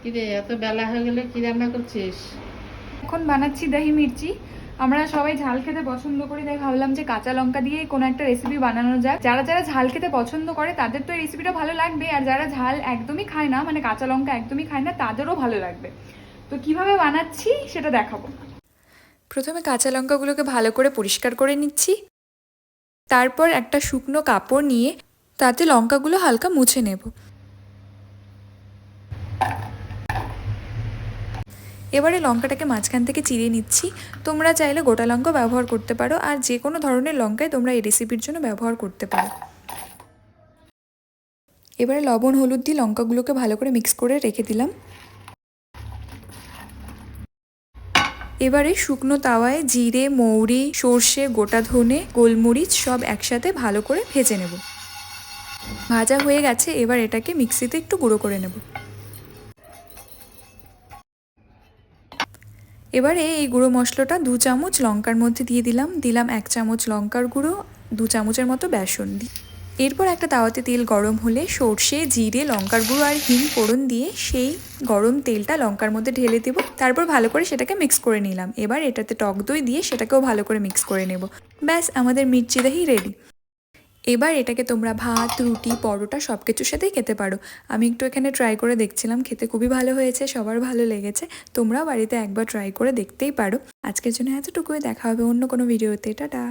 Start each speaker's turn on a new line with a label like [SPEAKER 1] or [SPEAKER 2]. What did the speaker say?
[SPEAKER 1] কিরে এত বেলা হয়ে গেলে কি রান্না করছিস?
[SPEAKER 2] এখন বানাচ্ছি দহি মির্চি। আমরা সবাই ঝাল খেতে পছন্দ করি, তাই ভাবলাম যে কাঁচা লঙ্কা দিয়ে কোনো একটা রেসিপি বানানো যাক। যারা যারা ঝাল খেতে পছন্দ করে তাদের তো এই রেসিপিটা ভালো লাগবে, আর যারা ঝাল একদমই খায় না, মানে কাঁচা লঙ্কা একদমই খায় না, তাদেরও ভালো লাগবে। তো কিভাবে বানাচ্ছি সেটা দেখাবো। প্রথমে কাঁচা লঙ্কাগুলোকে ভালো করে পরিষ্কার করে নিচ্ছি। তারপর একটা শুকনো কাপড় নিয়ে তাতে লঙ্কাগুলো হালকা মুছে নেব। এবারে লঙ্কাটাকে মাঝখান থেকে চিড়ে নিচ্ছি। তোমরা চাইলে গোটা লঙ্কা ব্যবহার করতে পারো, আর যে কোনো ধরনের লঙ্কাই তোমরা এই রেসিপির জন্য ব্যবহার করতে পারো। এবারে লবণ হলুদ দিয়ে লঙ্কাগুলোকে ভালো করে মিক্স করে রেখে দিলাম। এবারে শুকনো তাওয়ায় জিরে, মৌরি, সর্ষে, গোটা ধনে, গোলমরিচ সব একসাথে ভালো করে ভেজে নেব। ভাজা হয়ে গেছে, এবার এটাকে মিক্সিতে একটু গুঁড়ো করে নেব। এবারে এই গুঁড়ো মশলাটা 2 চামচ লঙ্কার মধ্যে দিয়ে দিলাম 1 চামচ লঙ্কার গুঁড়ো, 2 চামচের মতো বেসন দিই। এরপর একটা তাওয়াতে তেল গরম হলে সর্ষে, জিরে, লঙ্কার গুঁড়ো আর হিং ফোড়ন দিয়ে সেই গরম তেলটা লঙ্কার মধ্যে ঢেলে দেবো। তারপর ভালো করে সেটাকে মিক্স করে নিলাম। এবার এটাতে টক দই দিয়ে সেটাকেও ভালো করে মিক্স করে নেব। ব্যাস, আমাদের মির্চি দহি রেডি। এবার এটাকে তোমরা ভাত, রুটি, পরোটা সব কিছুর সাথেই খেতে পারো। আমি একটু এখানে ট্রাই করে দেখছিলাম, খেতে খুবই ভালো হয়েছে, সবার ভালো লেগেছে। তোমরাও বাড়িতে একবার ট্রাই করে দেখতেই পারো। আজকের জন্য এতটুকুই, দেখা হবে অন্য কোনো ভিডিওতে। টাটা।